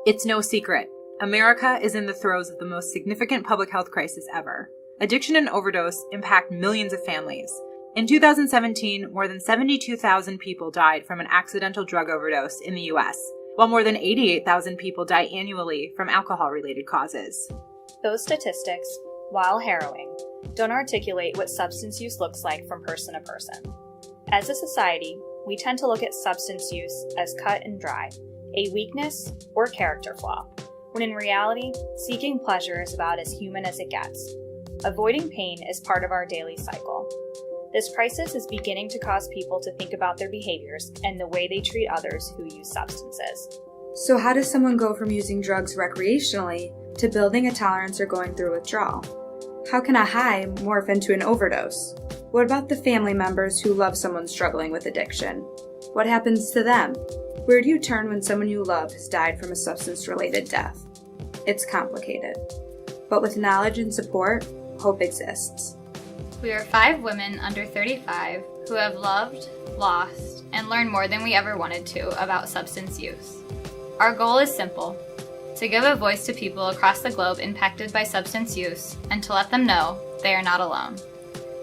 It's no secret. America is in the throes of the most significant public health crisis ever. Addiction and overdose impact millions of families. In 2017, more than 72,000 people died from an accidental drug overdose in the U.S., while more than 88,000 people die annually from alcohol-related causes. Those statistics, while harrowing, don't articulate what substance use looks like from person to person. As a society, we tend to look at substance use as cut and dry, a weakness or character flaw, when in reality, seeking pleasure is about as human as it gets. Avoiding pain is part of our daily cycle. This crisis is beginning to cause people to think about their behaviors and the way they treat others who use substances. So how does someone go from using drugs recreationally to building a tolerance or going through withdrawal? How can a high morph into an overdose? What about the family members who love someone struggling with addiction? What happens to them? Where do you turn when someone you love has died from a substance-related death? It's complicated. But with knowledge and support, hope exists. We are 5 women under 35 who have loved, lost, and learned more than we ever wanted to about substance use. Our goal is simple: to give a voice to people across the globe impacted by substance use and to let them know they are not alone.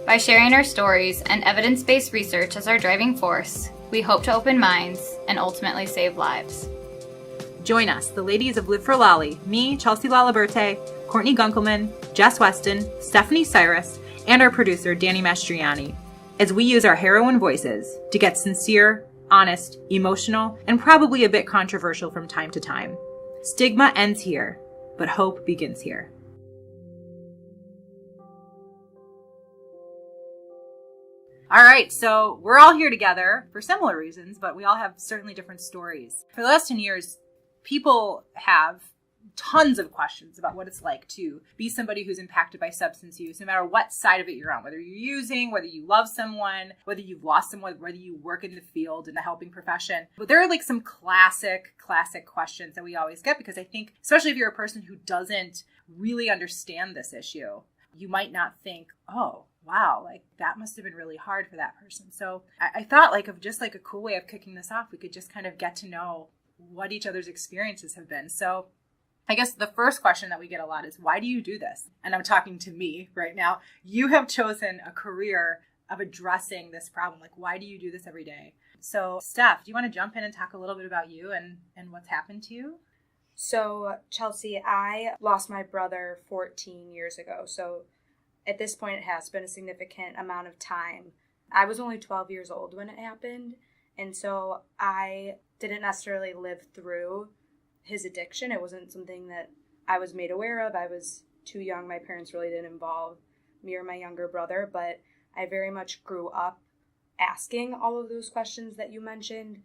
By sharing our stories and evidence-based research as our driving force, we hope to open minds and ultimately save lives. Join us, the ladies of Live for Lolly, me, Chelsea Laliberte, Courtney Gunkelman, Jess Weston, Stephanie Cyrus, and our producer, Danny Mastriani, as we use our Heroine Voices to get sincere, honest, emotional, and probably a bit controversial from time to time. Stigma ends here, but hope begins here. All right, so we're all here together for similar reasons, but we all have certainly different stories. For the last 10 years, people have tons of questions about what it's like to be somebody who's impacted by substance use, no matter what side of it you're on, whether you're using, whether you love someone, whether you've lost someone, whether you work in the field, in the helping profession. But there are like some classic questions that we always get, because I think, especially if you're a person who doesn't really understand this issue, you might not think, oh, wow, like that must have been really hard for that person. So I thought like of just like a cool way of kicking this off, we could just kind of get to know what each other's experiences have been. So I guess the first question that we get a lot is, why do you do this? And I'm talking to me right now. You have chosen a career of addressing this problem. Like, why do you do this every day? So Steph, do you want to jump in and talk a little bit about you and what's happened to you? So Chelsea, I lost my brother 14 years ago. So at this point, it has been a significant amount of time. I was only 12 years old when it happened. And so I didn't necessarily live through his addiction. It wasn't something that I was made aware of. I was too young. My parents really didn't involve me or my younger brother, but I very much grew up asking all of those questions that you mentioned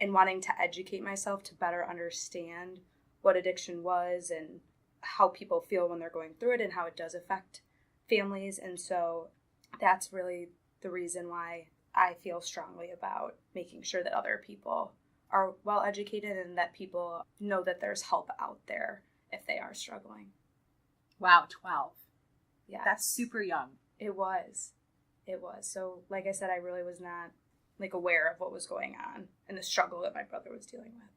and wanting to educate myself to better understand what addiction was and how people feel when they're going through it and how it does affect families. And so that's really the reason why I feel strongly about making sure that other people are well educated and that people know that there's help out there if they are struggling. Wow, 12. Yeah. That's super young. It was. So like I said, I really was not like aware of what was going on and the struggle that my brother was dealing with.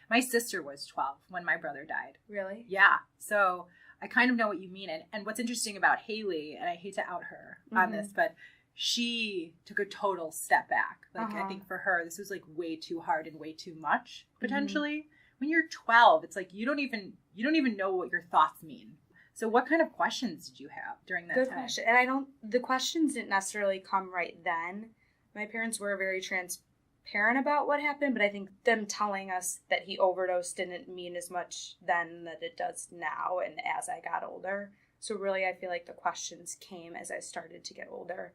My sister was 12 when my brother died. Really? Yeah. So I kind of know what you mean. And what's interesting about Haley, and I hate to out her on this, but she took a total step back. Like, I think for her, this was like way too hard and way too much, potentially. When you're 12, it's like you don't even know what your thoughts mean. So what kind of questions did you have during that time? Good question. And the questions didn't necessarily come right then. My parents were very transparent about what happened, but I think them telling us that he overdosed didn't mean as much then that it does now and as I got older. So really, I feel like the questions came as I started to get older.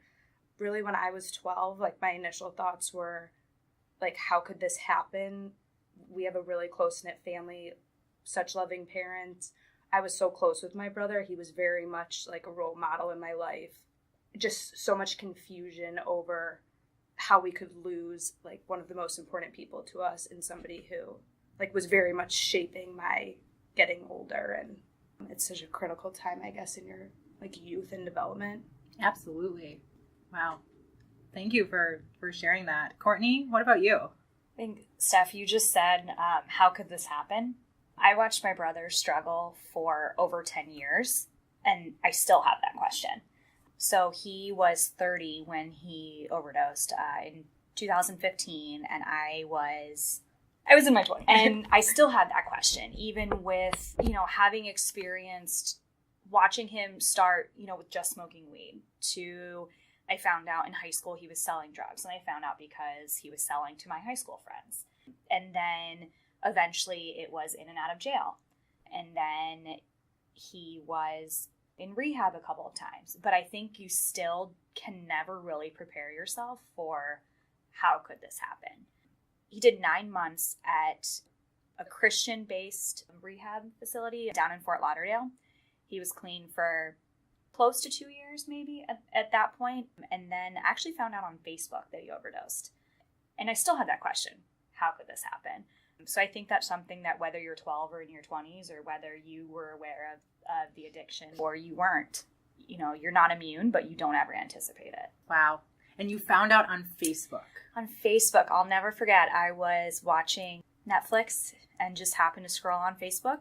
Really, when I was 12, like my initial thoughts were like, how could this happen? We have a really close-knit family, such loving parents. I was so close with my brother. He was very much like a role model in my life. Just so much confusion over how we could lose like one of the most important people to us and somebody who like was very much shaping my getting older. And it's such a critical time, I guess, in your like youth and development. Absolutely. Wow. Thank you for sharing that. Courtney, what about you? I think, Steph, you just said, how could this happen? I watched my brother struggle for over 10 years, and I still have that question. So he was 30 when he overdosed in 2015, and I was in my 20s. And I still had that question, even with, having experienced watching him start, with just smoking weed, to I found out in high school he was selling drugs, and I found out because he was selling to my high school friends. And then eventually it was in and out of jail. And then he was in rehab a couple of times. But I think you still can never really prepare yourself for how could this happen. He did 9 months at a Christian-based rehab facility down in Fort Lauderdale. He was clean for close to 2 years maybe at that point, and then actually found out on Facebook that he overdosed. And I still had that question, how could this happen? So I think that's something that whether you're 12 or in your 20s, or whether you were aware of the addiction or you weren't, you're not immune, but you don't ever anticipate it. Wow. And you found out on Facebook. On Facebook, I'll never forget, I was watching Netflix and just happened to scroll on Facebook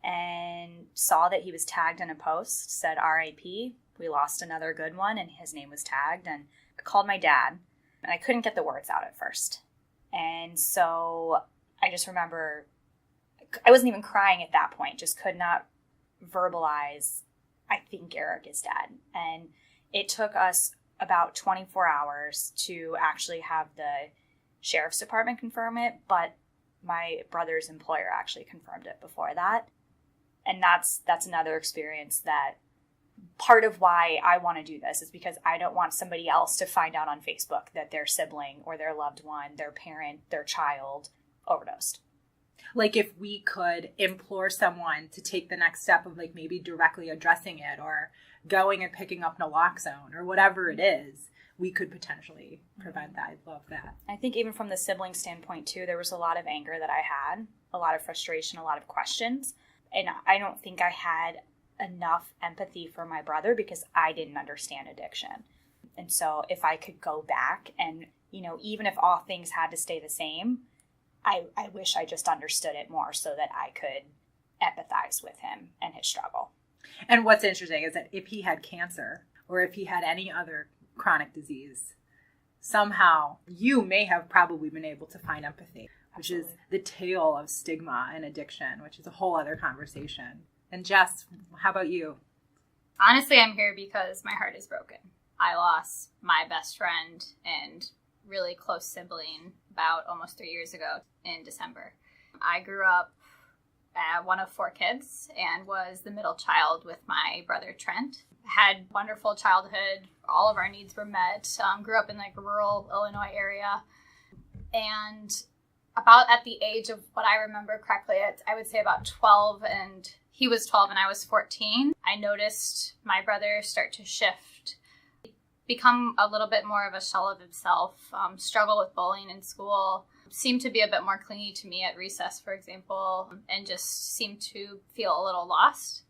and saw that he was tagged in a post, said RIP, we lost another good one, and his name was tagged. And I called my dad, and I couldn't get the words out at first. And so I just remember, I wasn't even crying at that point, just could not verbalize, I think Eric is dead. And it took us about 24 hours to actually have the sheriff's department confirm it, but my brother's employer actually confirmed it before that. And that's another experience that part of why I want to do this is because I don't want somebody else to find out on Facebook that their sibling or their loved one, their parent, their child overdosed. Like if we could implore someone to take the next step of like maybe directly addressing it or going and picking up naloxone or whatever it is, we could potentially prevent that. I love that. I think even from the sibling standpoint too, there was a lot of anger that I had, a lot of frustration, a lot of questions. And I don't think I had enough empathy for my brother because I didn't understand addiction. And so if I could go back and, even if all things had to stay the same, I wish I just understood it more so that I could empathize with him and his struggle. And what's interesting is that if he had cancer or if he had any other chronic disease, somehow you may have probably been able to find empathy, which is the tale of stigma and addiction, which is a whole other conversation. And Jess, how about you? Honestly, I'm here because my heart is broken. I lost my best friend and really close sibling about almost 3 years ago in December. I grew up one of 4 kids and was the middle child with my brother Trent. Had a wonderful childhood. All of our needs were met. Grew up in like a rural Illinois area. And about at the age of what I remember correctly, I would say about 12, and he was 12 and I was 14. I noticed my brother start to shift, become a little bit more of a shell of himself, struggle with bullying in school, seemed to be a bit more clingy to me at recess, for example, and just seemed to feel a little lost.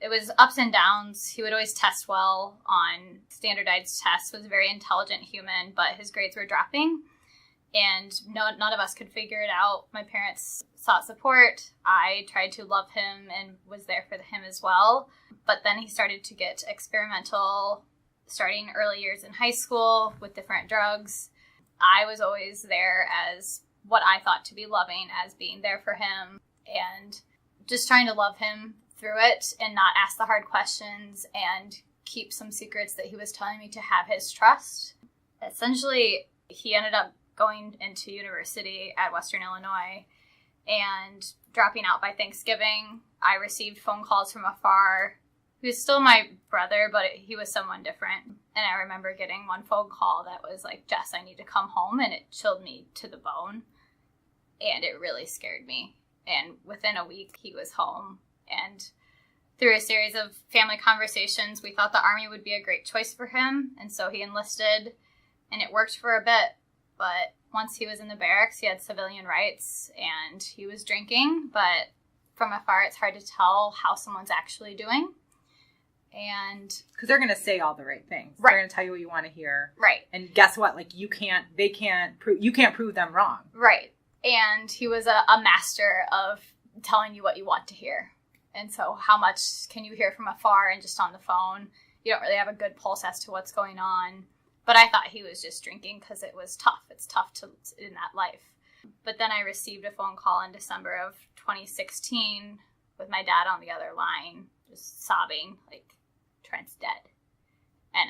It was ups and downs. He would always test well on standardized tests, was a very intelligent human, but his grades were dropping. And none of us could figure it out. My parents sought support. I tried to love him and was there for him as well. But then he started to get experimental, starting early years in high school with different drugs. I was always there as what I thought to be loving, as being there for him and just trying to love him through it and not ask the hard questions and keep some secrets that he was telling me to have his trust. Essentially, he ended up going into university at Western Illinois and dropping out by Thanksgiving. I received phone calls from afar. He was still my brother, but he was someone different. And I remember getting one phone call that was like, Jess, I need to come home. And it chilled me to the bone. And it really scared me. And within a week, he was home. And through a series of family conversations, we thought the Army would be a great choice for him. And so he enlisted, and it worked for a bit. But once he was in the barracks, he had civilian rights and he was drinking. But from afar, it's hard to tell how someone's actually doing. And because they're going to say all the right things. Right. They're going to tell you what you want to hear. Right. And guess what? Like you can't prove them wrong. Right. And he was a master of telling you what you want to hear. And so how much can you hear from afar and just on the phone? You don't really have a good pulse as to what's going on. But I thought he was just drinking because it was tough. It's tough in that life. But then I received a phone call in December of 2016 with my dad on the other line, just sobbing, like, Trent's dead. And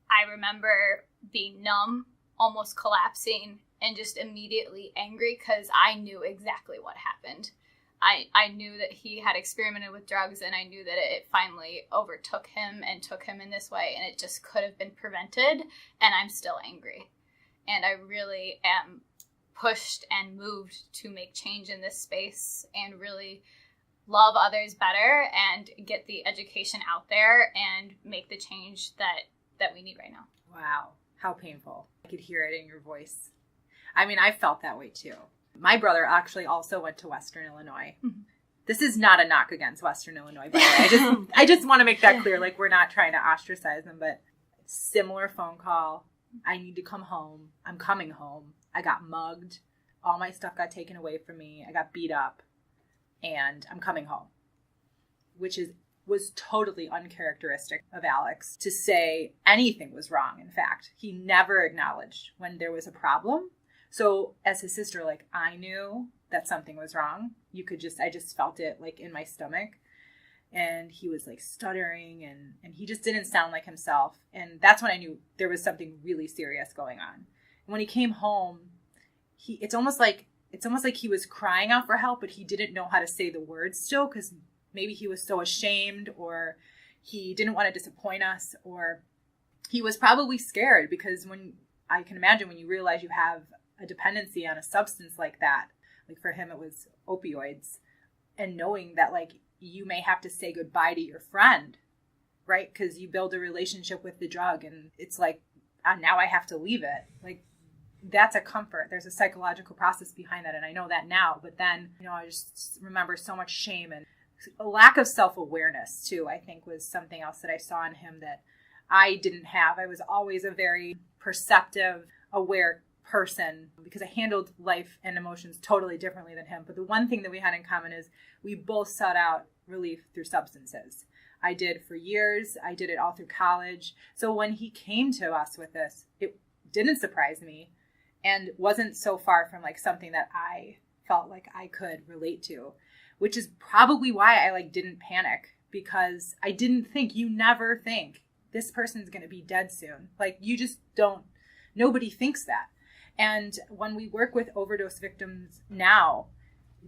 I remember being numb, almost collapsing, and just immediately angry because I knew exactly what happened. I knew that he had experimented with drugs, and I knew that it finally overtook him and took him in this way, and it just could have been prevented, and I'm still angry. And I really am pushed and moved to make change in this space and really love others better and get the education out there and make the change that we need right now. Wow. How painful. I could hear it in your voice. I mean, I felt that way too. My brother actually also went to Western Illinois. Mm-hmm. This is not a knock against Western Illinois, by the way. I just want to make that clear. Like, we're not trying to ostracize them, but similar phone call. I need to come home. I'm coming home. I got mugged. All my stuff got taken away from me. I got beat up. And I'm coming home. Which was totally uncharacteristic of Alex to say anything was wrong. In fact, he never acknowledged when there was a problem. So as his sister, like, I knew that something was wrong. I just felt it, like, in my stomach. And he was, like, stuttering and he just didn't sound like himself. And that's when I knew there was something really serious going on. And when he came home, it's almost like he was crying out for help, but he didn't know how to say the words still, because maybe he was so ashamed, or he didn't want to disappoint us, or he was probably scared, because I can imagine when you realize you have a dependency on a substance like that, like for him it was opioids, and knowing that, like, you may have to say goodbye to your friend, right? Because you build a relationship with the drug, and it's like, now I have to leave it. Like, that's a comfort. There's a psychological process behind that, and I know that now. But then, I just remember so much shame and a lack of self-awareness too, I think, was something else that I saw in him that I didn't have. I was always a very perceptive, aware person because I handled life and emotions totally differently than him. But the one thing that we had in common is we both sought out relief through substances. I did for years. I did it all through college. So when he came to us with this, it didn't surprise me and wasn't so far from, like, something that I felt like I could relate to, which is probably why I, like, didn't panic, because I didn't think, you never think this person's going to be dead soon. Like, you just don't, nobody thinks that. And when we work with overdose victims now,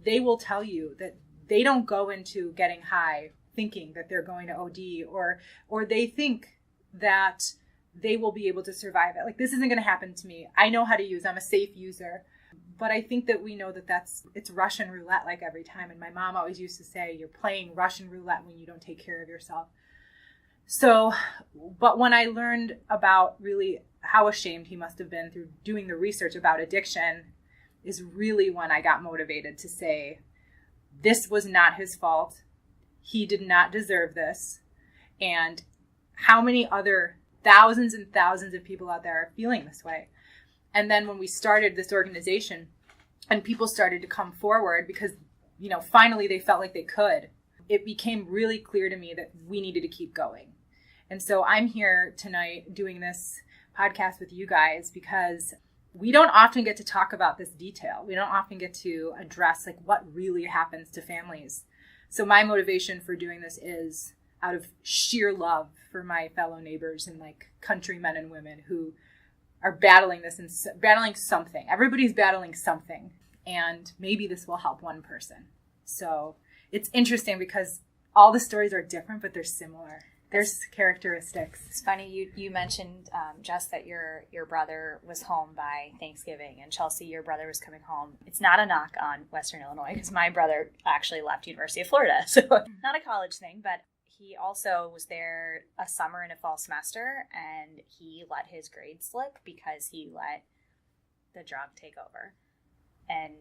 they will tell you that they don't go into getting high thinking that they're going to OD, or they think that they will be able to survive it. Like, this isn't going to happen to me. I know how to use, I'm a safe user. But I think that we know that it's Russian roulette, like, every time. And my mom always used to say, you're playing Russian roulette when you don't take care of yourself. So, but when I learned about really how ashamed he must have been through doing the research about addiction, is really when I got motivated to say, this was not his fault. He did not deserve this. And how many other thousands and thousands of people out there are feeling this way? And then when we started this organization and people started to come forward because, finally they felt like they could, it became really clear to me that we needed to keep going. And so I'm here tonight doing this podcast with you guys because we don't often get to talk about this detail. We don't often get to address, like, what really happens to families. So my motivation for doing this is out of sheer love for my fellow neighbors and, like, countrymen and women who are battling this and battling something. Everybody's battling something, and maybe this will help one person. So it's interesting because all the stories are different, but they're similar. There's characteristics. It's funny you mentioned, Jess, that your brother was home by Thanksgiving, and Chelsea, your brother was coming home. It's not a knock on Western Illinois because my brother actually left University of Florida, so not a college thing, but he also was there a summer and a fall semester, and he let his grades slip because he let the drug take over. And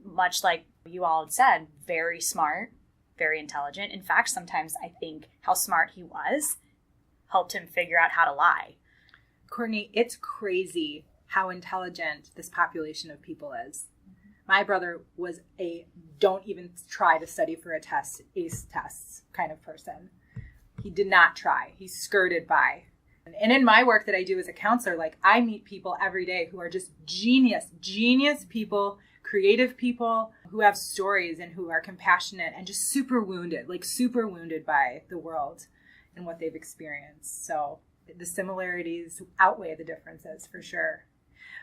much like you all had said, very smart, very intelligent. In fact, sometimes I think how smart he was helped him figure out how to lie. Courtney, it's crazy how intelligent this population of people is. My brother was a don't even try to study for a test, ACE tests kind of person. He did not try. He skirted by. And in my work that I do as a counselor, like I meet people every day who are just genius people, creative people who have stories and who are compassionate and just super wounded by the world and what they've experienced. So the similarities outweigh the differences for sure.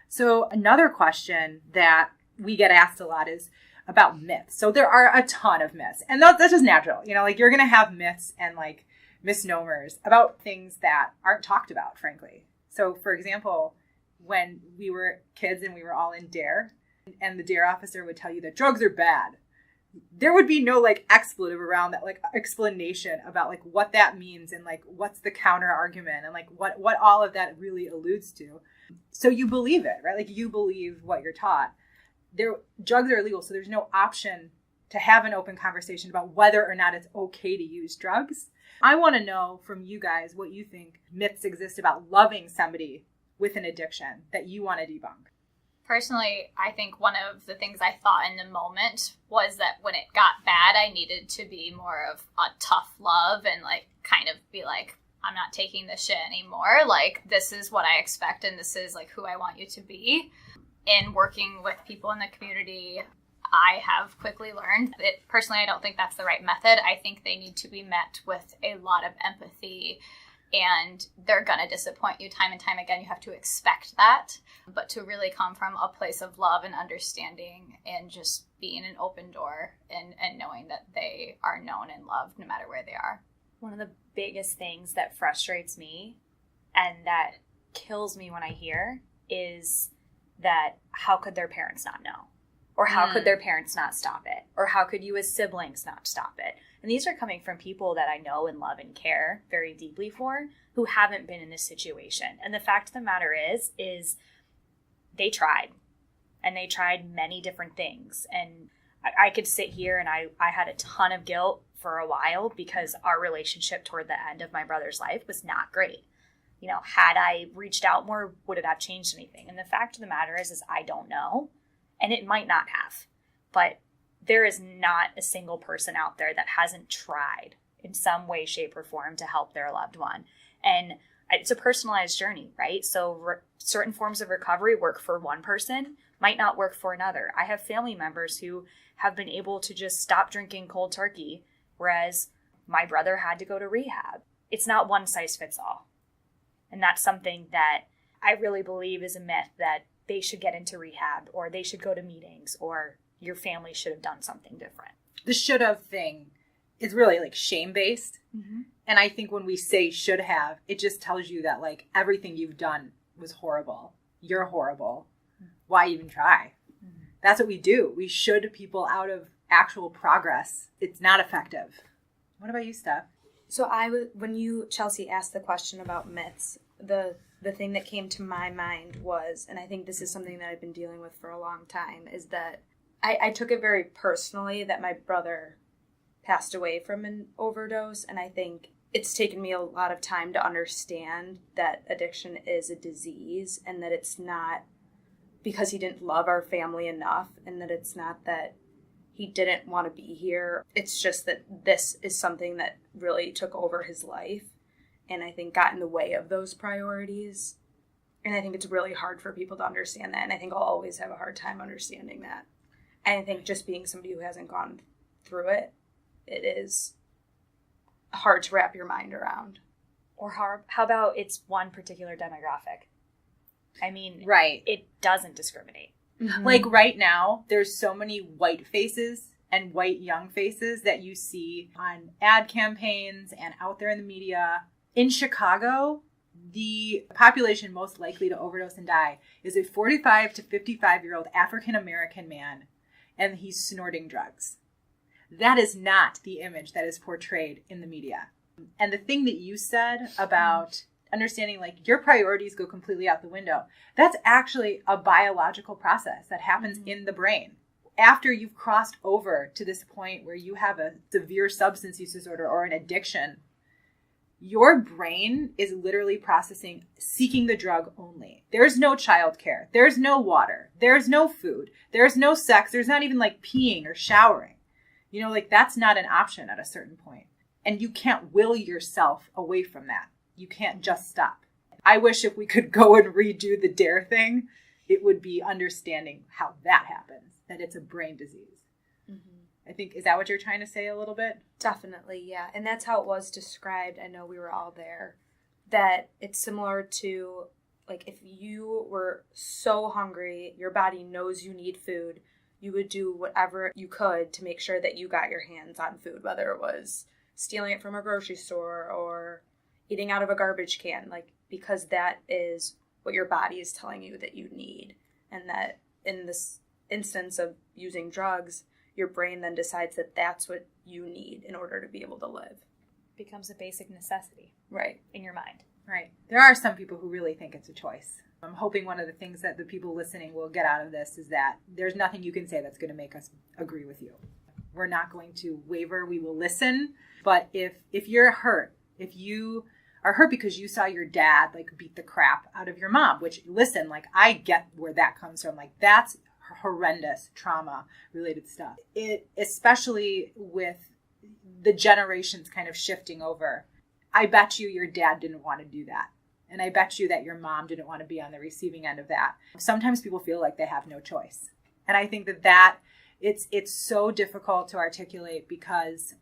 So another question that we get asked a lot is about myths. So there are a ton of myths, and that's just natural. You know, like you're going to have myths and like misnomers about things that aren't talked about, frankly. So for example, when we were kids and we were all in DARE and the DARE officer would tell you that drugs are bad, there would be no like expletive around that, like explanation about like what that means and like what's the counter argument and like what all of that really alludes to. So you believe it, right? Like you believe what you're taught. Drugs are illegal, so there's no option to have an open conversation about whether or not it's okay to use drugs. I want to know from you guys what you think myths exist about loving somebody with an addiction that you want to debunk. Personally, I think one of the things I thought in the moment was that when it got bad, I needed to be more of a tough love and like kind of be like, I'm not taking this shit anymore. Like, this is what I expect and this is like who I want you to be. In working with people in the community, I have quickly learned that personally, I don't think that's the right method. I think they need to be met with a lot of empathy, and they're going to disappoint you time and time again. You have to expect that, but to really come from a place of love and understanding and just being an open door and knowing that they are known and loved no matter where they are. One of the biggest things that frustrates me and that kills me when I hear is that how could their parents not know? Or how could their parents not stop it? Or how could you as siblings not stop it? And these are coming from people that I know and love and care very deeply for who haven't been in this situation. And the fact of the matter is they tried. And they tried many different things. And I could sit here and I had a ton of guilt for a while because our relationship toward the end of my brother's life was not great. You know, had I reached out more, would it have changed anything? And the fact of the matter is I don't know. And it might not have. But there is not a single person out there that hasn't tried in some way, shape, or form to help their loved one. And it's a personalized journey, right? So certain forms of recovery work for one person, might not work for another. I have family members who have been able to just stop drinking cold turkey, whereas my brother had to go to rehab. It's not one size fits all. And that's something that I really believe is a myth, that they should get into rehab or they should go to meetings or your family should have done something different. The should have thing is really like shame-based. Mm-hmm. And I think when we say should have, it just tells you that like everything you've done was horrible. You're horrible. Why even try? Mm-hmm. That's what we do. We should people out of actual progress. It's not effective. What about you, Steph? So when you, Chelsea, asked the question about myths, the thing that came to my mind was, and I think this is something that I've been dealing with for a long time, is that I took it very personally that my brother passed away from an overdose, and I think it's taken me a lot of time to understand that addiction is a disease and that it's not because he didn't love our family enough and that it's not that he didn't want to be here. It's just that this is something that really took over his life and I think got in the way of those priorities. And I think it's really hard for people to understand that. And I think I'll always have a hard time understanding that. And I think just being somebody who hasn't gone through it, it is hard to wrap your mind around. Or how about it's one particular demographic? I mean, right. It doesn't discriminate. Mm-hmm. Like right now, there's so many white faces and white young faces that you see on ad campaigns and out there in the media. In Chicago, the population most likely to overdose and die is a 45 to 55-year-old African-American man, and he's snorting drugs. That is not the image that is portrayed in the media. And the thing that you said about understanding like your priorities go completely out the window, that's actually a biological process that happens in the brain. After you've crossed over to this point where you have a severe substance use disorder or an addiction, your brain is literally processing seeking the drug only. There's no childcare. There's no water. There's no food. There's no sex. There's not even like peeing or showering. You know, like that's not an option at a certain point. And you can't will yourself away from that. You can't just stop. I wish if we could go and redo the DARE thing, it would be understanding how that happens, that it's a brain disease. I think, is that what you're trying to say a little bit? Definitely, yeah. And that's how it was described. I know we were all there. That it's similar to, like, if you were so hungry, your body knows you need food, you would do whatever you could to make sure that you got your hands on food, whether it was stealing it from a grocery store or eating out of a garbage can, like, because that is what your body is telling you that you need. And that in this instance of using drugs, your brain then decides that that's what you need in order to be able to live. Becomes a basic necessity. Right. In your mind. Right. There are some people who really think it's a choice. I'm hoping one of the things that the people listening will get out of this is that there's nothing you can say that's going to make us agree with you. We're not going to waver. We will listen. But if you're hurt, if you are hurt because you saw your dad like beat the crap out of your mom, which, listen, like I get where that comes from. Like that's horrendous trauma related stuff. It, especially with the generations kind of shifting over, I bet you your dad didn't want to do that. And I bet you that your mom didn't want to be on the receiving end of that. Sometimes people feel like they have no choice. And I think that it's so difficult to articulate because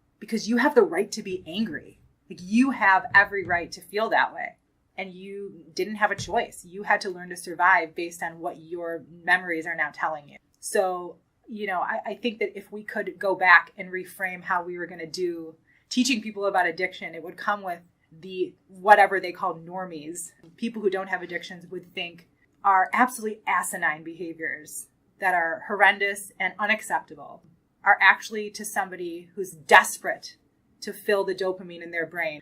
you have the right to be angry. Like you have every right to feel that way. And you didn't have a choice. You had to learn to survive based on what your memories are now telling you. So, you know, I think that if we could go back and reframe how we were going to do teaching people about addiction, it would come with the whatever they call normies. People who don't have addictions would think are absolutely asinine behaviors that are horrendous and unacceptable are actually, to somebody who's desperate to fill the dopamine in their brain,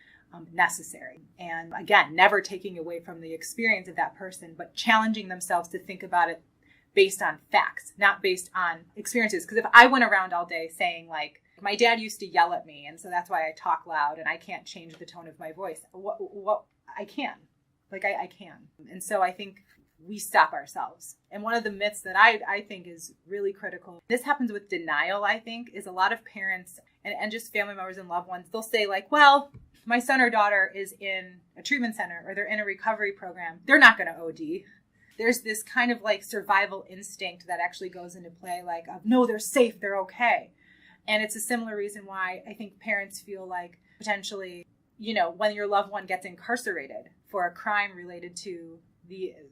necessary. And again, never taking away from the experience of that person, but challenging themselves to think about it based on facts, not based on experiences. Because if I went around all day saying like, my dad used to yell at me, and so that's why I talk loud and I can't change the tone of my voice. What I can. Like I can. And so I think we stop ourselves. And one of the myths that I think is really critical, this happens with denial, I think, is a lot of parents and just family members and loved ones, they'll say like, well, my son or daughter is in a treatment center or they're in a recovery program. They're not going to OD. There's this kind of like survival instinct that actually goes into play, like, no, they're safe, they're okay. And it's a similar reason why I think parents feel like potentially, you know, when your loved one gets incarcerated for a crime related to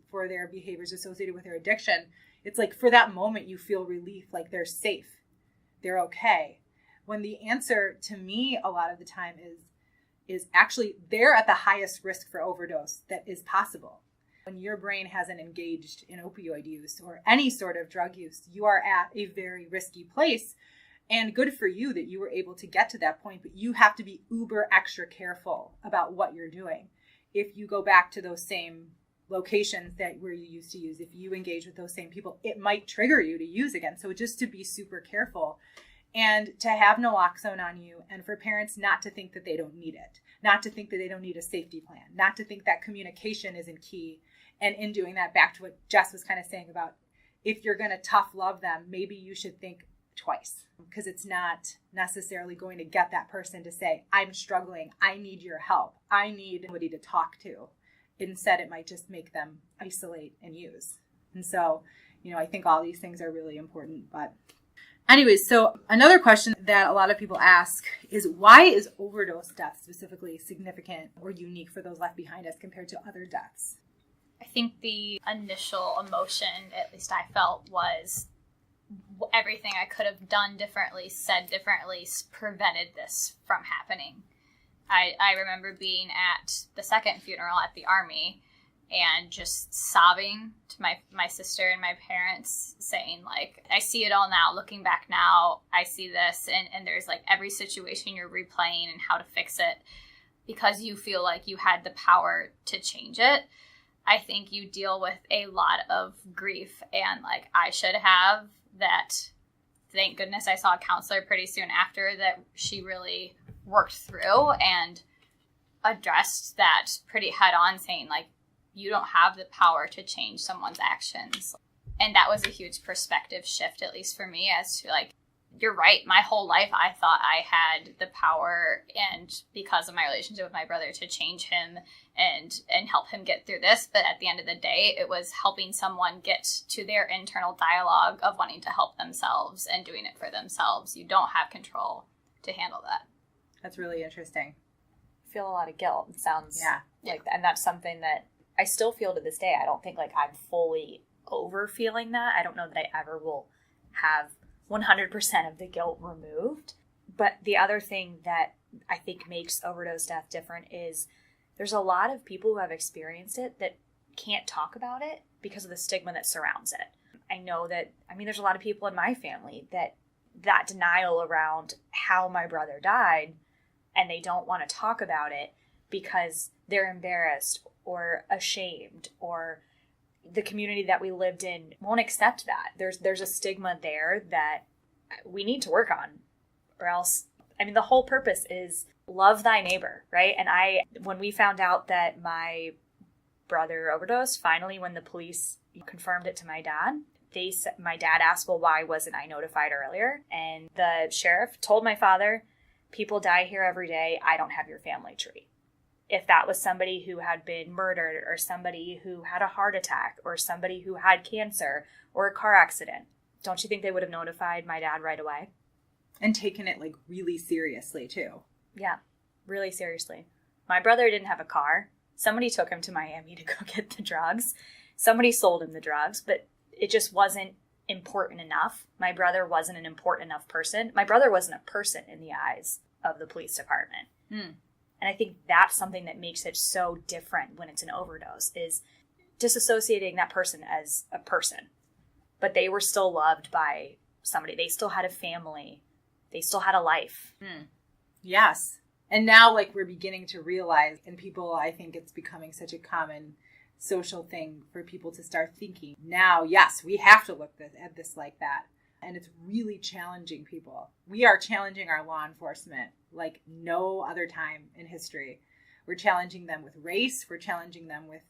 for their behaviors associated with their addiction, it's like for that moment you feel relief, like they're safe, they're okay. When the answer to me a lot of the time is actually they're at the highest risk for overdose that is possible. When your brain hasn't engaged in opioid use or any sort of drug use, you are at a very risky place. And good for you that you were able to get to that point, but you have to be uber extra careful about what you're doing. If you go back to those same locations that where you used to use, if you engage with those same people, it might trigger you to use again. So just to be super careful and to have naloxone on you, and for parents not to think that they don't need it, not to think that they don't need a safety plan, not to think that communication isn't key. And in doing that, back to what Jess was kind of saying about if you're going to tough love them, maybe you should think twice, because it's not necessarily going to get that person to say, I'm struggling, I need your help, I need somebody to talk to. Instead, it might just make them isolate and use. And so, you know, I think all these things are really important. But anyways, so another question that a lot of people ask is, why is overdose death specifically significant or unique for those left behind as compared to other deaths? I think the initial emotion, at least I felt, was everything I could have done differently, said differently, prevented this from happening. I remember being at the second funeral at the Army and just sobbing to my sister and my parents, saying, like, I see it all now. Looking back now, I see this. And there's, like, every situation you're replaying and how to fix it because you feel like you had the power to change it. I think you deal with a lot of grief and, like, I should have that. Thank goodness I saw a counselor pretty soon after that she really worked through and addressed that pretty head on, saying, like, you don't have the power to change someone's actions. And that was a huge perspective shift, at least for me, as to like, you're right. My whole life, I thought I had the power, and because of my relationship with my brother, to change him and help him get through this. But at the end of the day, it was helping someone get to their internal dialogue of wanting to help themselves and doing it for themselves. You don't have control to handle that. That's really interesting. I feel a lot of guilt. It sounds Yeah. like, and that's something that I still feel to this day. I don't think like I'm fully over feeling that. I don't know that I ever will have 100% of the guilt removed. But the other thing that I think makes overdose death different is there's a lot of people who have experienced it that can't talk about it because of the stigma that surrounds it. I know that, there's a lot of people in my family that denial around how my brother died, and they don't want to talk about it because they're embarrassed or ashamed, or the community that we lived in won't accept that. There's a stigma there that we need to work on, or else, the whole purpose is love thy neighbor, right? And when we found out that my brother overdosed, finally, when the police confirmed it to my dad, my dad asked, well, why wasn't I notified earlier? And the sheriff told my father, people die here every day. I don't have your family tree. If that was somebody who had been murdered, or somebody who had a heart attack, or somebody who had cancer or a car accident, don't you think they would have notified my dad right away? And taken it like really seriously too. Yeah, really seriously. My brother didn't have a car. Somebody took him to Miami to go get the drugs. Somebody sold him the drugs, but it just wasn't important enough. My brother wasn't an important enough person. My brother wasn't a person in the eyes of the police department. And I think that's something that makes it so different when it's an overdose, is disassociating that person as a person. But they were still loved by somebody. They still had a family. They still had a life. Yes. And now, like, we're beginning to realize, and people, I think it's becoming such a common social thing for people to start thinking, now, yes, we have to look at this like that. And it's really challenging people. We are challenging our law enforcement like no other time in history. We're challenging them with race. We're challenging them with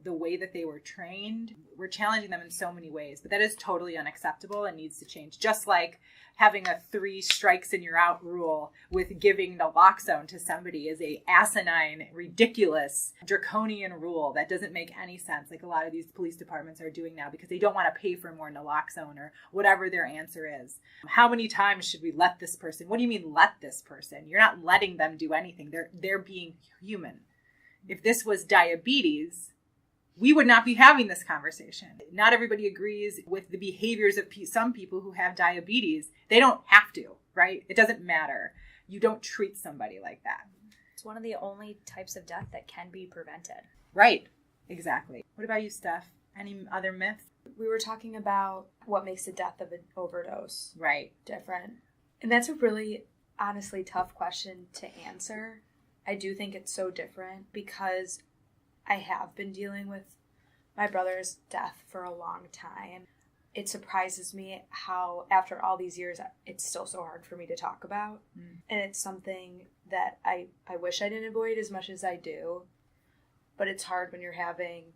the way that they were trained. We're challenging them in so many ways, but that is totally unacceptable and needs to change. Just like having a 3 strikes and you're out rule with giving naloxone to somebody is a asinine, ridiculous, draconian rule that doesn't make any sense. Like a lot of these police departments are doing now because they don't want to pay for more naloxone or whatever their answer is. How many times should we let this person? What do you mean let this person? You're not letting them do anything. They're being human. If this was diabetes, we would not be having this conversation. Not everybody agrees with the behaviors of some people who have diabetes. They don't have to, right? It doesn't matter. You don't treat somebody like that. It's one of the only types of death that can be prevented. Right. Exactly. What about you, Steph? Any other myths? We were talking about what makes the death of an overdose different. And that's a really, honestly, tough question to answer. I do think it's so different because I have been dealing with my brother's death for a long time. It surprises me how, after all these years, it's still so hard for me to talk about. And it's something that I wish I didn't avoid as much as I do. But it's hard when you're having,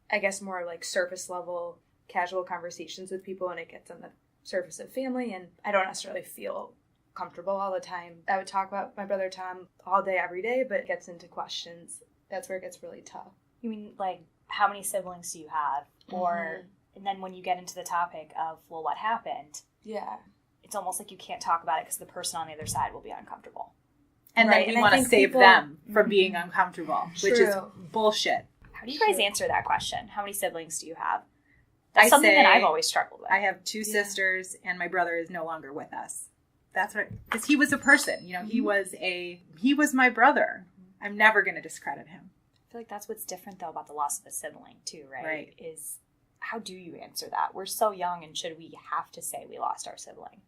I guess, more like surface level, casual conversations with people, and it gets on the surface of family, and I don't necessarily feel comfortable all the time. I would talk about my brother Tom all day, every day, but it gets into questions. That's where it gets really tough. You mean, like, how many siblings do you have? Or, and then when you get into the topic of, well, what happened? Yeah. It's almost like you can't talk about it because the person on the other side will be uncomfortable. And then we want to save them from being uncomfortable, which is bullshit. How do you guys answer that question? How many siblings do you have? That's something that I've always struggled with. I have 2 sisters, and my brother is no longer with us. That's right. Because he was a person. He was my brother. I'm never going to discredit him. I feel like that's what's different, though, about the loss of a sibling, too, right? Right. Is how do you answer that? We're so young, and should we have to say we lost our sibling?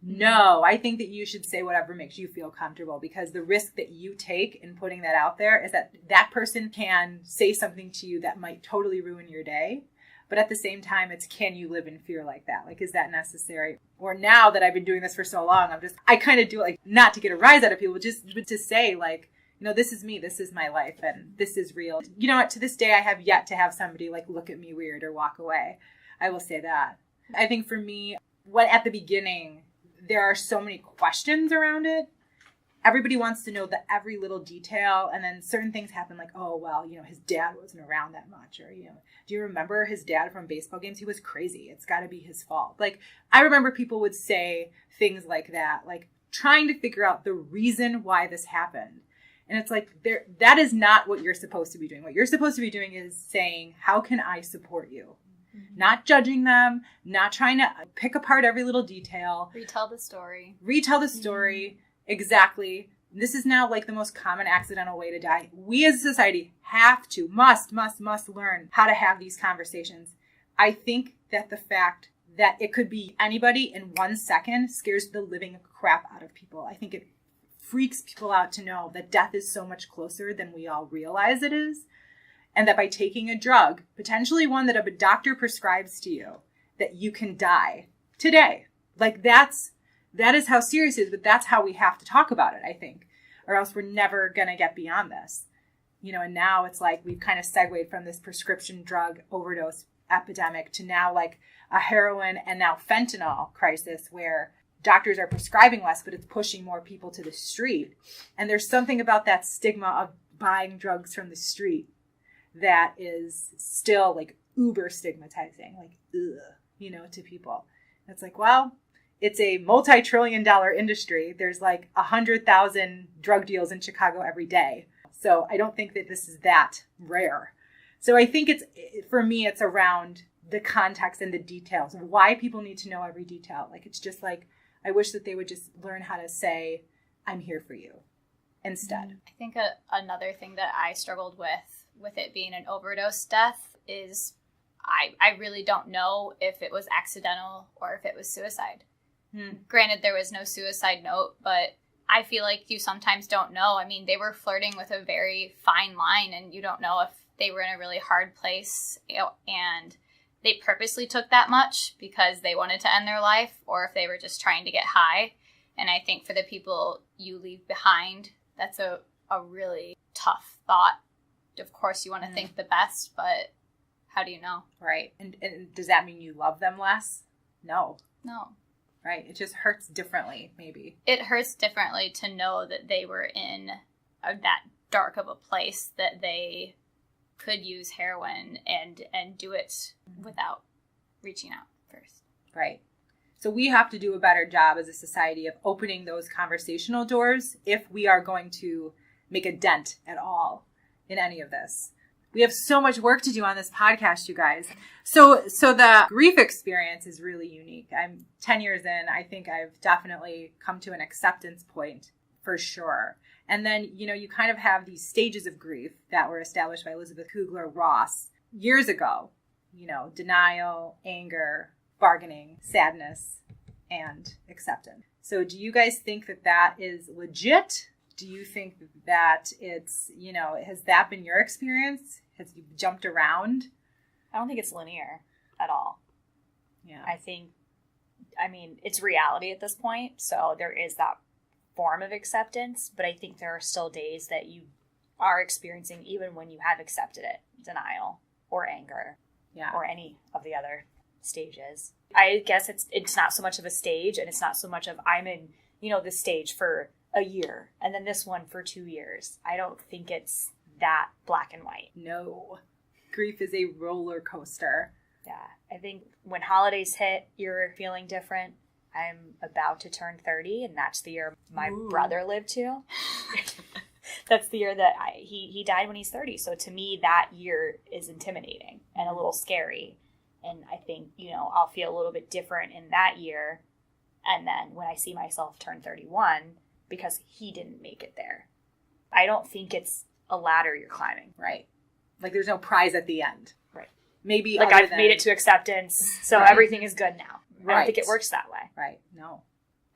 No, I think that you should say whatever makes you feel comfortable, because the risk that you take in putting that out there is that that person can say something to you that might totally ruin your day. But at the same time, it's, can you live in fear like that? Like, is that necessary? Or now that I've been doing this for so long, I kind of do it, like, not to get a rise out of people, just to say, like, this is me, this is my life, and this is real. You know what? To this day, I have yet to have somebody like look at me weird or walk away. I will say that. I think for me, at the beginning, there are so many questions around it. Everybody wants to know every little detail, and then certain things happen like, oh, well, his dad wasn't around that much, or, do you remember his dad from baseball games? He was crazy. It's got to be his fault. Like, I remember people would say things like that, like trying to figure out the reason why this happened. And it's like, that is not what you're supposed to be doing. What you're supposed to be doing is saying, how can I support you? Mm-hmm. Not judging them, not trying to pick apart every little detail. Retell the story. Mm-hmm. Exactly. This is now like the most common accidental way to die. We as a society must learn how to have these conversations. I think that the fact that it could be anybody in 1 second scares the living crap out of people. I think it freaks people out to know that death is so much closer than we all realize it is. And that by taking a drug, potentially one that a doctor prescribes to you, that you can die today. Like that is how serious it is, but that's how we have to talk about it, I think. Or else we're never going to get beyond this. And now it's like we've kind of segued from this prescription drug overdose epidemic to now like a heroin and now fentanyl crisis where doctors are prescribing less, but it's pushing more people to the street. And there's something about that stigma of buying drugs from the street that is still like uber stigmatizing, like, ugh, to people. And it's like, well, it's a multi-trillion-dollar industry. There's like 100,000 drug deals in Chicago every day. So I don't think that this is that rare. So I think for me, it's around the context and the details of why people need to know every detail. Like, it's just like, I wish that they would just learn how to say, I'm here for you instead. I think another thing that I struggled with it being an overdose death is I really don't know if it was accidental or if it was suicide. Granted, there was no suicide note, but I feel like you sometimes don't know. I mean, they were flirting with a very fine line, and you don't know if they were in a really hard place and they purposely took that much because they wanted to end their life, or if they were just trying to get high. And I think for the people you leave behind, that's a really tough thought. Of course, you want to think the best, but how do you know? Right. And does that mean you love them less? No. Right. It just hurts differently, maybe. It hurts differently to know that they were in that dark of a place, that they could use heroin and do it without reaching out first. Right. So we have to do a better job as a society of opening those conversational doors if we are going to make a dent at all in any of this. We have so much work to do on this podcast, you guys. So the Reef Experience is really unique. I'm 10 years in. I think I've definitely come to an acceptance point for sure. And then, you kind of have these stages of grief that were established by Elizabeth Kubler-Ross years ago. Denial, anger, bargaining, sadness, and acceptance. So do you guys think that is legit? Do you think that it's, has that been your experience? Has you jumped around? I don't think it's linear at all. Yeah. I mean, it's reality at this point. So there is that form of acceptance, but I think there are still days that you are experiencing even when you have accepted it, denial or anger, or any of the other stages. I guess it's not so much of a stage, and it's not so much of I'm in, this stage for a year and then this one for 2 years. I don't think it's that black and white. No. Grief is a roller coaster. Yeah. I think when holidays hit, you're feeling different. I'm about to turn 30, and that's the year my brother lived to. That's the year that he died when he's 30. So to me, that year is intimidating and a little scary. And I think, I'll feel a little bit different in that year. And then when I see myself turn 31, because he didn't make it there. I don't think it's a ladder you're climbing. Right. Like there's no prize at the end. Right. Maybe like I've made it to acceptance, so everything is good now. Right. I don't think it works that way. Right. No.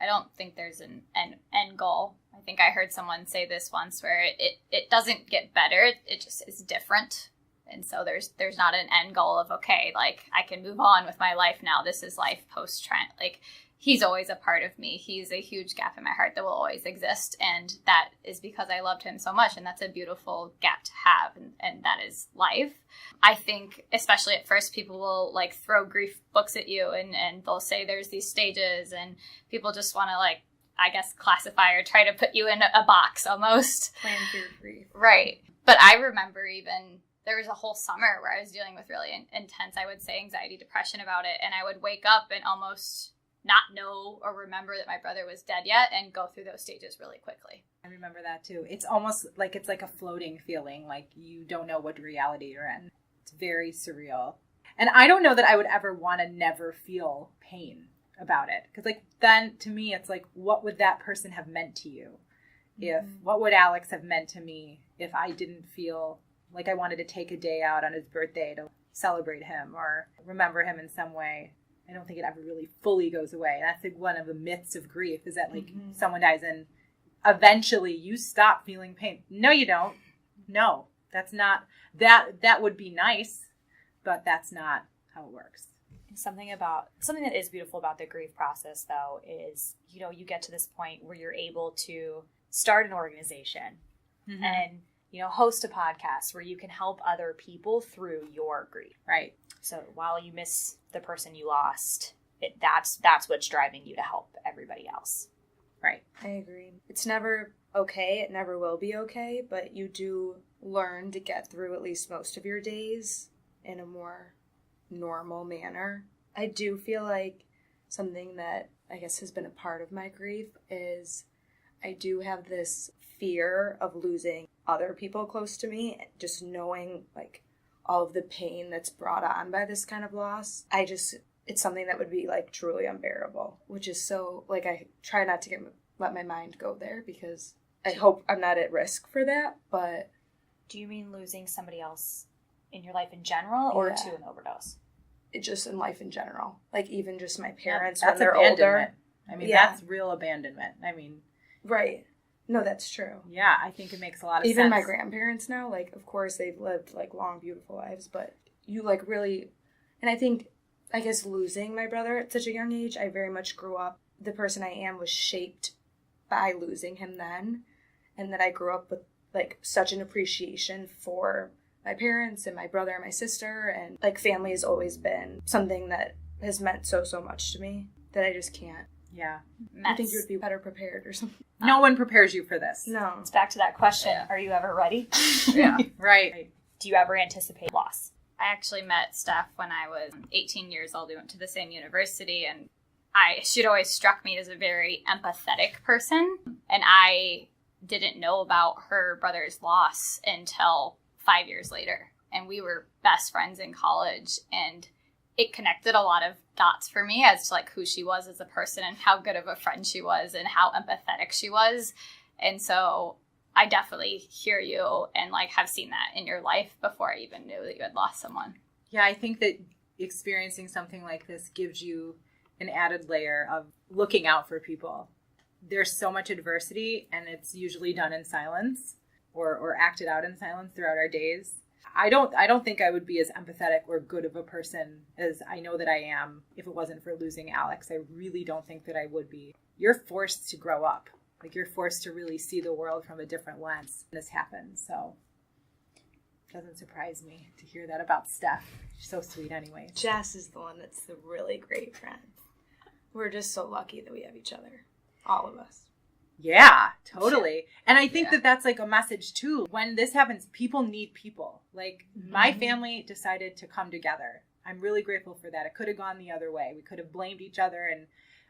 I don't think there's an end goal. I think I heard someone say this once where it doesn't get better. It just is different. And so there's not an end goal of, okay, like I can move on with my life now. This is life post-trend. Like he's always a part of me. He's a huge gap in my heart that will always exist. And that is because I loved him so much. And that's a beautiful gap to have. And that is life. I think, especially at first, people will like throw grief books at you and they'll say there's these stages and people just want to like, I guess, classify or try to put you in a box almost. Plan for your grief. Right. But I remember even there was a whole summer where I was dealing with really intense, I would say, anxiety, depression about it. And I would wake up and almost not know or remember that my brother was dead yet and go through those stages really quickly. I remember that too. It's almost like it's like a floating feeling, like you don't know what reality you're in. It's very surreal. And I don't know that I would ever want to never feel pain about it. Because like then to me, it's like, what would that person have meant to you? What would Alex have meant to me if I didn't feel like I wanted to take a day out on his birthday to celebrate him or remember him in some way? I don't think it ever really fully goes away. That's like one of the myths of grief is that like someone dies and eventually you stop feeling pain. No, you don't. No, that's not, that would be nice, but that's not how it works. Something that is beautiful about the grief process, though, is, you know, you get to this point where you're able to start an organization and, you know, host a podcast where you can help other people through your grief. Right. So while you miss the person you lost, that's what's driving you to help everybody else. Right. I agree. It's never okay. It never will be okay, but you do learn to get through at least most of your days in a more normal manner. I do feel like something that I guess has been a part of my grief is I do have this fear of losing other people close to me, just knowing like all of the pain that's brought on by this kind of loss. It's something that would be like truly unbearable, which is so like I try not to let my mind go there because I hope I'm not at risk for that. But do you mean losing somebody else in your life in general or to an overdose? It just in life in general, like even just my parents when when they're abandonment. older. I mean, that's real abandonment. I mean, right. No, that's true. Yeah, I think it makes a lot of sense. Even my grandparents now, like, of course, they've lived, like, long, beautiful lives, but you, like, really... And I think, I guess, losing my brother at such a young age, I very much grew up... The person I am was shaped by losing him then, and that I grew up with, like, such an appreciation for my parents and my brother and my sister, and, like, family has always been something that has meant so, so much to me that I just can't. Yeah. I think you would be better prepared or something. No one prepares you for this. No. It's back to that question. Yeah. Are you ever ready? Yeah. Right. Do you ever anticipate loss? I actually met Steph when I was 18 years old. We went to the same university, and she'd always struck me as a very empathetic person. And I didn't know about her brother's loss until 5 years later. And we were best friends in college, and it connected a lot of dots for me as to like who she was as a person and how good of a friend she was and how empathetic she was. And so I definitely hear you and like have seen that in your life before I even knew that you had lost someone. Yeah, I think that experiencing something like this gives you an added layer of looking out for people. There's so much adversity, and it's usually done in silence or acted out in silence throughout our days. I don't think I would be as empathetic or good of a person as I know that I am if it wasn't for losing Alex. I really don't think that I would be. You're forced to grow up. Like, you're forced to really see the world from a different lens when this happens. So it doesn't surprise me to hear that about Steph. She's so sweet anyway. Jess is the one that's the really great friend. We're just so lucky that we have each other. All of us. Yeah, totally. And I think that that's like a message too. When this happens, people need people. Like, my family decided to come together. I'm really grateful for that. It could have gone the other way. We could have blamed each other and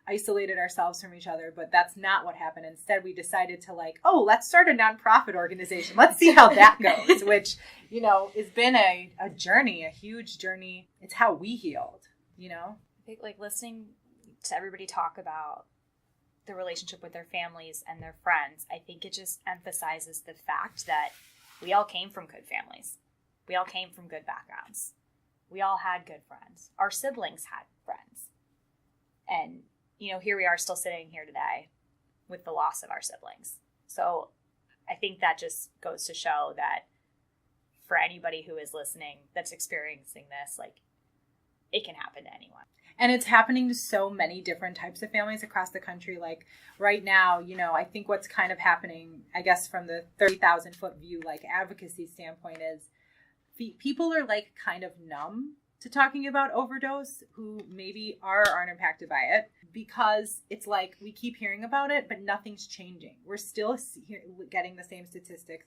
isolated ourselves from each other, but that's not what happened. Instead, we decided to like, let's start a nonprofit organization. Let's see how that goes, which, you know, has been a journey, a huge journey. It's how we healed, you know? I think like listening to everybody talk about the relationship with their families and their friends, I think it just emphasizes the fact that we all came from good families. We all came from good backgrounds. We all had good friends. Our siblings had friends. And, you know, here we are still sitting here today with the loss of our siblings. So I think that just goes to show that for anybody who is listening that's experiencing this, like, it can happen to anyone. And it's happening to so many different types of families across the country. Like right now, you know, I think what's kind of happening, I guess, from the 30,000 foot view, like advocacy standpoint is people are like kind of numb to talking about overdose who maybe aren't impacted by it, because it's like we keep hearing about it, but nothing's changing. We're still getting the same statistics.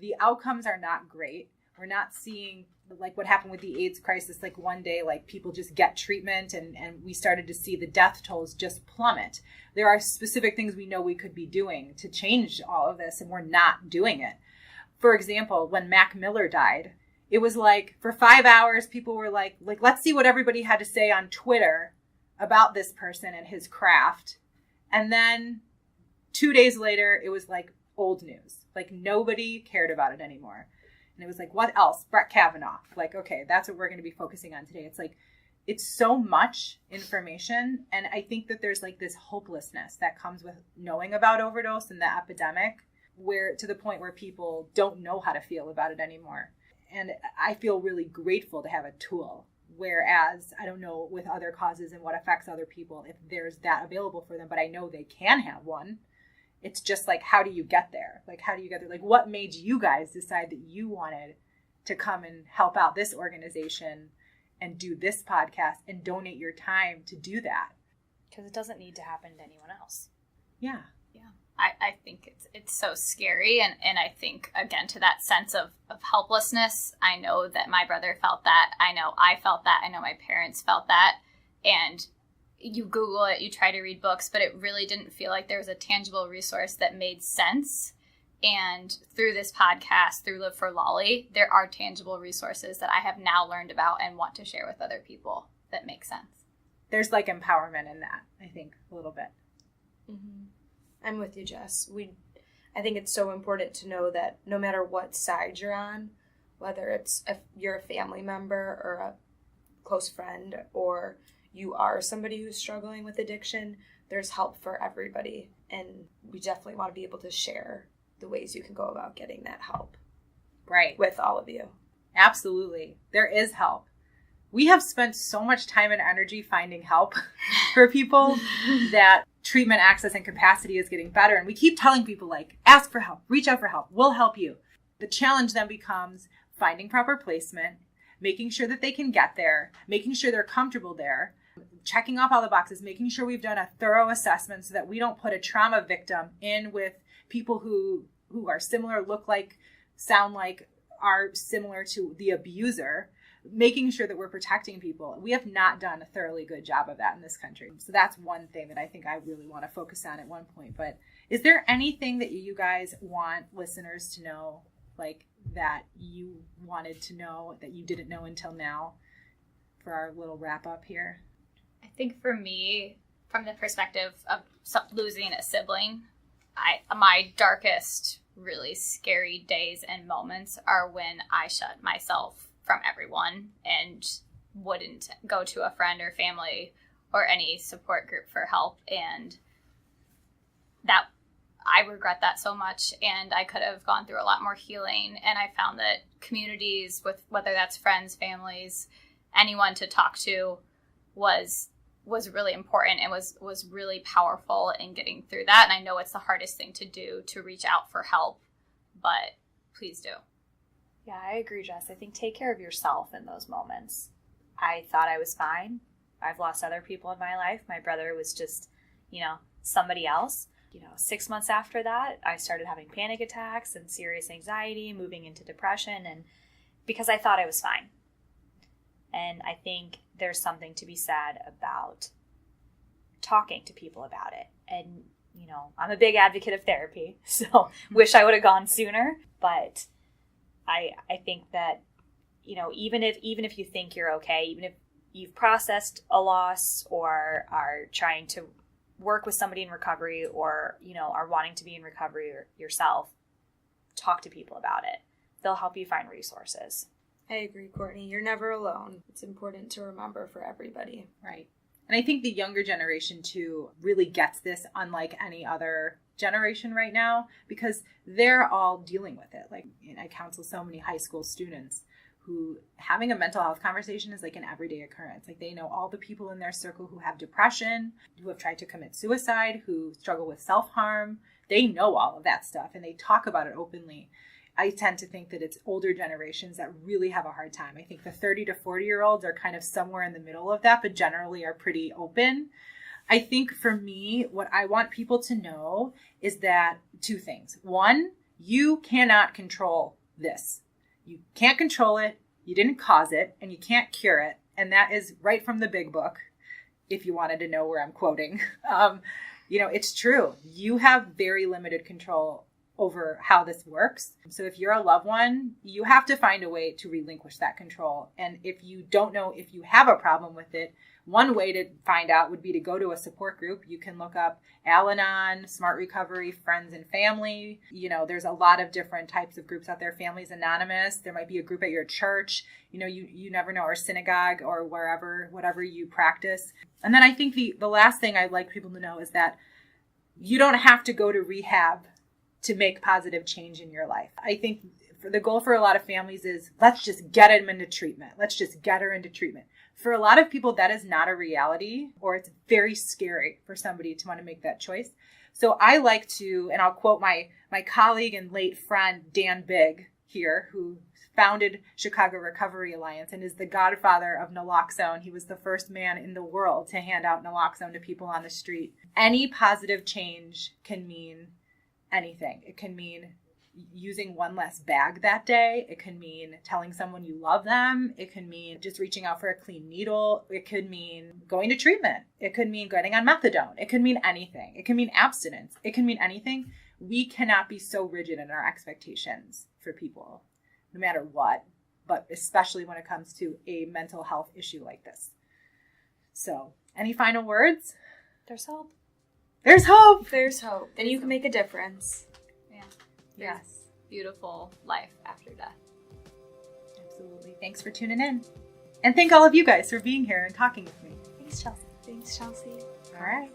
The outcomes are not great. We're not seeing like what happened with the AIDS crisis. Like one day, like people just get treatment and we started to see the death tolls just plummet. There are specific things we know we could be doing to change all of this, and we're not doing it. For example, when Mac Miller died, it was like for 5 hours, people were like, let's see what everybody had to say on Twitter about this person and his craft. And then 2 days later, it was like old news. Like nobody cared about it anymore. And it was like, what else? Brett Kavanaugh. Like, okay, that's what we're going to be focusing on today. It's like, it's so much information. And I think that there's like this hopelessness that comes with knowing about overdose and the epidemic, where to the point where people don't know how to feel about it anymore. And I feel really grateful to have a tool. Whereas I don't know with other causes and what affects other people, if there's that available for them, but I know they can have one. It's just like, how do you get there? Like, how do you get there? Like, what made you guys decide that you wanted to come and help out this organization and do this podcast and donate your time to do that? Because it doesn't need to happen to anyone else. Yeah. I think it's so scary. And I think, again, to that sense of helplessness, I know that my brother felt that. I know I felt that. I know my parents felt that. And you Google it, you try to read books, but it really didn't feel like there was a tangible resource that made sense. And through this podcast, through Live for Lolly, there are tangible resources that I have now learned about and want to share with other people that make sense. There's like empowerment in that, I think, a little bit. Mm-hmm. I'm with you, Jess. I think it's so important to know that no matter what side you're on, whether it's you're a family member or a close friend, or you are somebody who's struggling with addiction, there's help for everybody. And we definitely want to be able to share the ways you can go about getting that help. Right. With all of you. Absolutely. There is help. We have spent so much time and energy finding help for people that treatment access and capacity is getting better. And we keep telling people, like, ask for help, reach out for help, we'll help you. The challenge then becomes finding proper placement, making sure that they can get there, making sure they're comfortable there, checking off all the boxes, making sure we've done a thorough assessment so that we don't put a trauma victim in with people who are similar, look like, sound like, are similar to the abuser, making sure that we're protecting people. We have not done a thoroughly good job of that in this country. So that's one thing that I think I really want to focus on at one point. But is there anything that you guys want listeners to know, like that you wanted to know that you didn't know until now, for our little wrap up here? I think for me, from the perspective of losing a sibling, my darkest, really scary days and moments are when I shut myself from everyone and wouldn't go to a friend or family or any support group for help. And that I regret that so much. And I could have gone through a lot more healing. And I found that communities, with whether that's friends, families, anyone to talk to, was really important and was really powerful in getting through that. And I know it's the hardest thing to do, to reach out for help, but please do. Yeah, I agree, Jess. I think take care of yourself in those moments. I thought I was fine. I've lost other people in my life. My brother was just, somebody else. 6 months after that, I started having panic attacks and serious anxiety, moving into depression, and because I thought I was fine. And I think there's something to be said about talking to people about it. And, I'm a big advocate of therapy, so wish I would have gone sooner, but I think that, even if you think you're okay, even if you've processed a loss or are trying to work with somebody in recovery or, are wanting to be in recovery yourself, talk to people about it. They'll help you find resources. I agree, Courtney. You're never alone. It's important to remember for everybody. Right. And I think the younger generation, too, really gets this unlike any other generation right now, because they're all dealing with it. Like, I counsel so many high school students who having a mental health conversation is like an everyday occurrence. Like they know all the people in their circle who have depression, who have tried to commit suicide, who struggle with self-harm. They know all of that stuff and they talk about it openly. I tend to think that it's older generations that really have a hard time. I think the 30 to 40-year-olds are kind of somewhere in the middle of that, but generally are pretty open. I think for me, what I want people to know is that two things. One, you cannot control this. You can't control it, you didn't cause it, and you can't cure it. And that is right from the big book, if you wanted to know where I'm quoting. It's true. You have very limited control over how this works. So if you're a loved one, you have to find a way to relinquish that control. And if you don't know if you have a problem with it, one way to find out would be to go to a support group. You can look up Al-Anon, Smart Recovery, Friends and Family. There's a lot of different types of groups out there. Families Anonymous. There might be a group at your church. You never know, or synagogue or whatever you practice. And then I think the last thing I'd like people to know is that you don't have to go to rehab to make positive change in your life. I think the goal for a lot of families is let's just get them into treatment. Let's just get her into treatment. For a lot of people, that is not a reality, or it's very scary for somebody to want to make that choice. So I like to, and I'll quote my colleague and late friend, Dan Bigg here, who founded Chicago Recovery Alliance and is the godfather of naloxone. He was the first man in the world to hand out naloxone to people on the street. Any positive change can mean anything. It can mean using one less bag that day. It can mean telling someone you love them. It can mean just reaching out for a clean needle. It could mean going to treatment. It could mean getting on methadone. It could mean anything. It can mean abstinence. It can mean anything. We cannot be so rigid in our expectations for people, no matter what, but especially when it comes to a mental health issue like this. So, any final words? There's hope. There's hope. There's hope. And you can make a difference. Yeah. Yes. Beautiful life after death. Absolutely. Thanks for tuning in. And thank all of you guys for being here and talking with me. Thanks, Chelsea. Thanks, Chelsea. All right.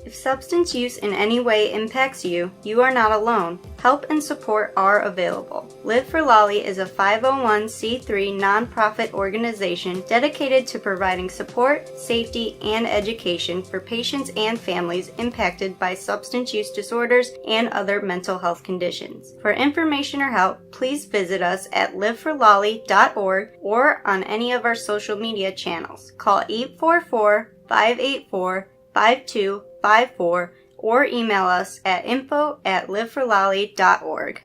If substance use in any way impacts you, you are not alone. Help and support are available. Live for Lolly is a 501c3 nonprofit organization dedicated to providing support, safety, and education for patients and families impacted by substance use disorders and other mental health conditions. For information or help, please visit us at liveforlolly.org or on any of our social media channels. Call 844-584-5254 or email us at info@liveforlolly.org.